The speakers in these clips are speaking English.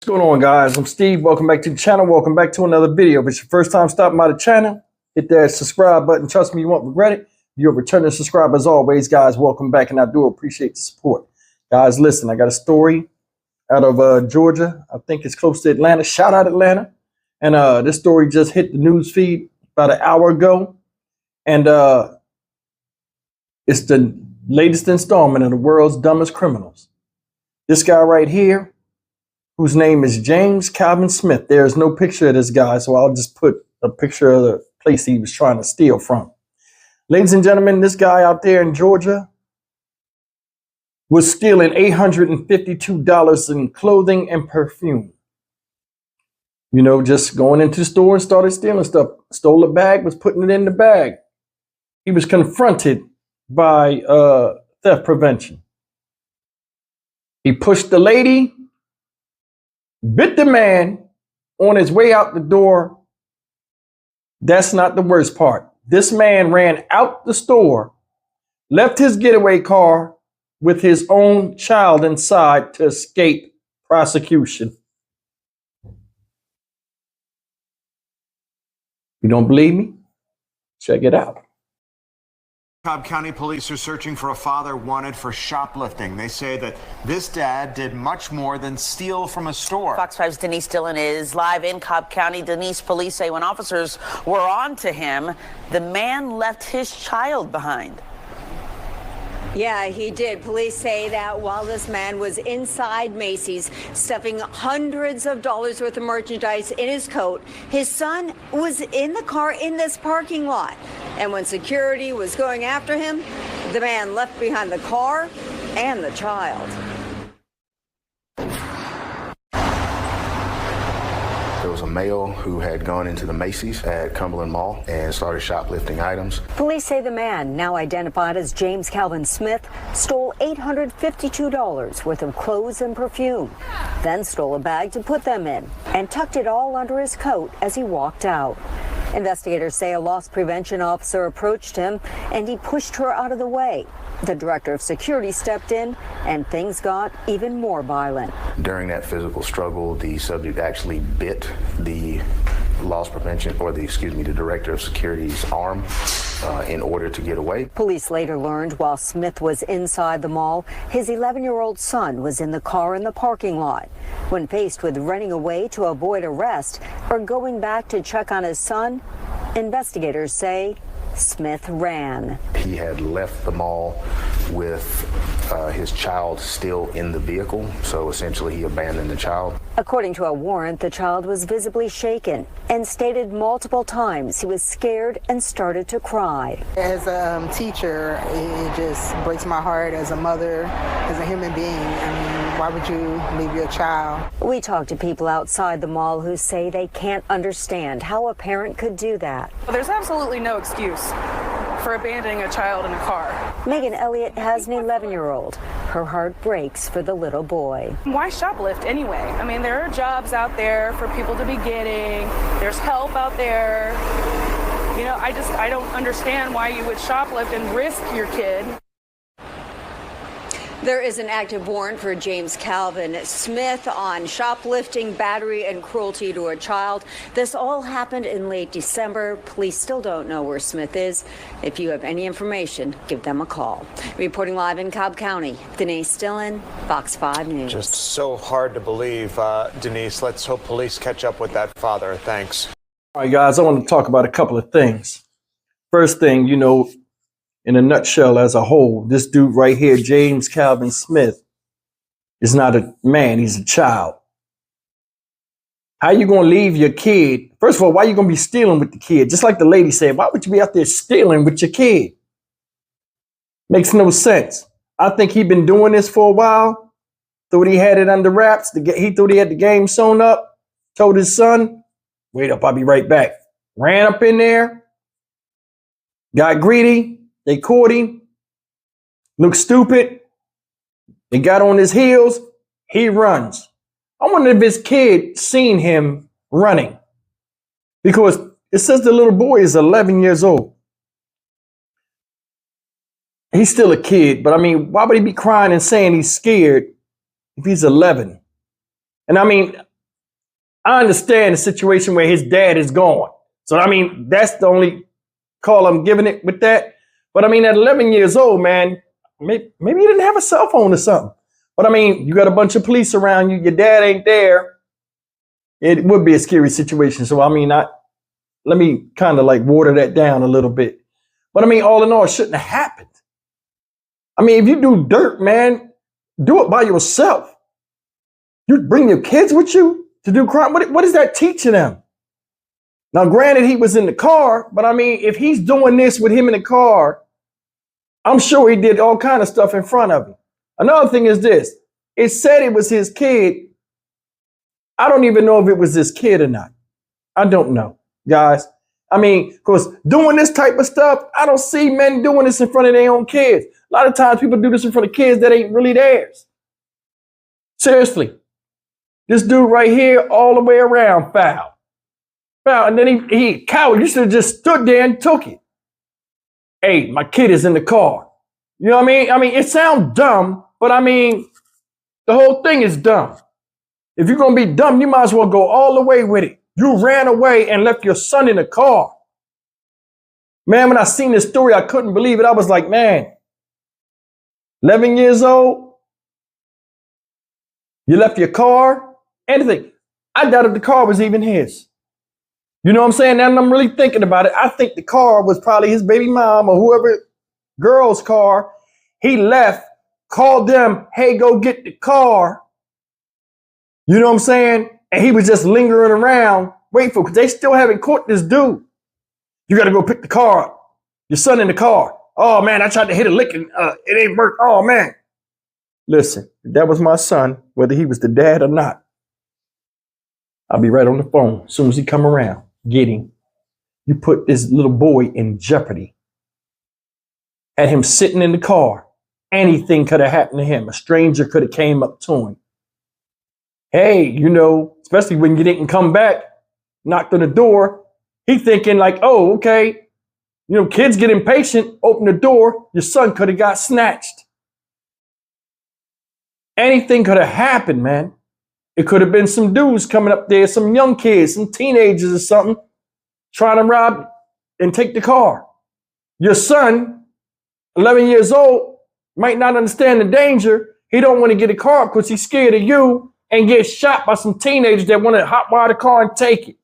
What's going on, guys? I'm Steve. Welcome back to the channel. Welcome back to another video. If it's your first time stopping by the channel, hit that subscribe button. Trust me, you won't regret it. If you're a returning subscriber, as always, guys, welcome back, and I do appreciate the support. Guys, listen, I got a story out of Georgia. I think it's close to Atlanta. Shout out Atlanta. And this story just hit the news feed about an hour ago. And it's the latest installment of the world's dumbest criminals. This guy right here, whose name is James Calvin Smith. There's no picture of this guy, so I'll just put a picture of the place he was trying to steal from. Ladies and gentlemen, this guy out there in Georgia was stealing $852 in clothing and perfume. You know, just going into the store and started stealing stuff. Stole a bag, was putting it in the bag. He was confronted by theft prevention. He pushed the lady, bit the man on his way out the door. That's not the worst part. This man ran out the store, left his getaway car with his own child inside to escape prosecution. You don't believe me? Check it out. Cobb County police are searching for a father wanted for shoplifting. They say that this dad did much more than steal from a store. Fox 5's Denise Dillon is live in Cobb County. Denise, police say when officers were on to him, the man left his child behind. Yeah, he did. Police say that while this man was inside Macy's stuffing hundreds of dollars worth of merchandise in his coat, his son was in the car in this parking lot. And when security was going after him, the man left behind the car and the child. There was a male who had gone into the Macy's at Cumberland Mall and started shoplifting items. Police say the man, now identified as James Calvin Smith, stole $852 worth of clothes and perfume, then stole a bag to put them in and tucked it all under his coat as he walked out. Investigators say a loss prevention officer approached him and he pushed her out of the way. The director of security stepped in and things got even more violent. During that physical struggle, the subject actually bit the loss prevention, or the director of security's arm in order to get away. Police later learned while Smith was inside the mall, his 11-year-old son was in the car in the parking lot. When faced with running away to avoid arrest or going back to check on his son, investigators say Smith ran. He had left the mall with his child still in the vehicle, so essentially he abandoned the child. According to a warrant, the child was visibly shaken and stated multiple times he was scared and started to cry. As a teacher, it just breaks my heart. As a mother, as a human being, I mean, why would you leave your child? We talked to people outside the mall who say they can't understand how a parent could do that. Well, there's absolutely no excuse for abandoning a child in a car. Megan Elliott has an 11-year-old. Her heart breaks for the little boy. Why shoplift anyway? I mean, there are jobs out there for people to be getting. There's help out there. You know, I don't understand why you would shoplift and risk your kid. There is an active warrant for James Calvin Smith on shoplifting, battery, and cruelty to a child. This all happened in late December. Police still don't know where Smith is. If you have any information, give them a call. Reporting live in Cobb County, Denise Dillon, Fox 5 News. Just so hard to believe, Denise. Let's hope police catch up with that father. Thanks. All right, guys, I want to talk about a couple of things. First thing, you know, in a nutshell, as a whole, this dude right here, James Calvin Smith, is not a man, he's a child. How you going to leave your kid? First of all, why you going to be stealing with the kid? Just like the lady said, why would you be out there stealing with your kid? Makes no sense. I think he'd been doing this for a while. Thought he had it under wraps. He thought he had the game sewn up. Told his son, wait up, I'll be right back. Ran up in there. Got greedy. They caught him, looked stupid. They got on his heels. He runs. I wonder if his kid seen him running, because it says the little boy is 11 years old. He's still a kid, but I mean, why would he be crying and saying he's scared if he's 11? And I mean, I understand the situation where his dad is gone. So, I mean, that's the only call I'm giving it with that. But I mean, at 11 years old, man, maybe you didn't have a cell phone or something. But I mean, you got a bunch of police around you. Your dad ain't there. It would be a scary situation. So, I mean, let me kind of like water that down a little bit. But I mean, all in all, it shouldn't have happened. I mean, if you do dirt, man, do it by yourself. You bring your kids with you to do crime. What is that teaching them? Now, granted, he was in the car, but I mean, if he's doing this with him in the car, I'm sure he did all kind of stuff in front of him. Another thing is this. It said it was his kid. I don't even know if it was his kid or not. I don't know, guys. I mean, because doing this type of stuff, I don't see men doing this in front of their own kids. A lot of times people do this in front of kids that ain't really theirs. Seriously. This dude right here, all the way around, foul. And then he coward. You should have just stood there and took it. Hey, my kid is in the car. You know what I mean? I mean, it sounds dumb, but I mean, the whole thing is dumb. If you're going to be dumb, you might as well go all the way with it. You ran away and left your son in the car. Man, when I seen this story, I couldn't believe it. I was like, man, 11 years old, you left your car, anything. I doubt if the car was even his. You know what I'm saying? Now I'm really thinking about it. I think the car was probably his baby mom or whoever, girl's car. He left, called them, hey, go get the car. You know what I'm saying? And he was just lingering around, waiting for, because they still haven't caught this dude. You got to go pick the car up. Your son in the car. Oh, man, I tried to hit a lick and it ain't work. Oh, man. Listen, if that was my son, whether he was the dad or not, I'll be right on the phone as soon as he come around. Get him. You put this little boy in jeopardy. Had him sitting in the car. Anything could have happened to him. A stranger could have came up to him. Hey, you know, especially when you didn't come back, knocked on the door. He thinking like, oh, okay. You know, kids get impatient, open the door. Your son could have got snatched. Anything could have happened, man. It could have been some dudes coming up there, some young kids, some teenagers or something, trying to rob and take the car. Your son, 11 years old, might not understand the danger. He don't want to get a car because he's scared of you and get shot by some teenagers that want to hotwire the car and take it.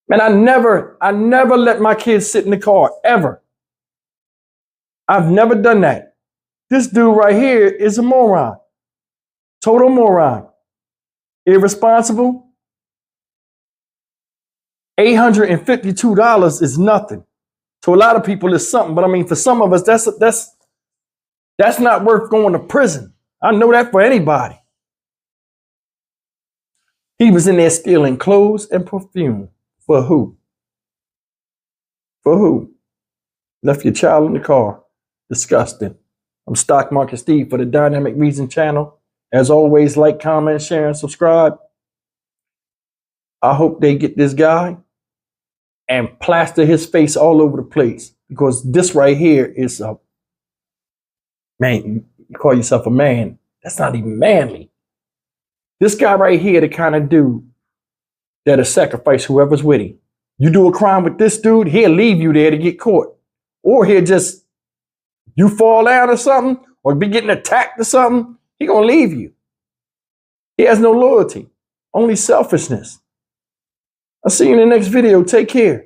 Man, I never let my kids sit in the car, ever. I've never done that. This dude right here is a moron. Total moron. Irresponsible. $852 is nothing. To a lot of people, it's something. But I mean, for some of us, that's not worth going to prison. I know that for anybody. He was in there stealing clothes and perfume. For who? For who? Left your child in the car. Disgusting. I'm Stock Market Steve for the Dynamic Reason channel. As always, like, comment, share, and subscribe. I hope they get this guy and plaster his face all over the place, because this right here is a man. You call yourself a man. That's not even manly. This guy right here, the kind of dude that'll sacrifice whoever's with him. You do a crime with this dude, he'll leave you there to get caught. Or he'll just, you fall down or something, or be getting attacked or something, he gonna leave you. He has no loyalty, only selfishness. I'll see you in the next video. Take care.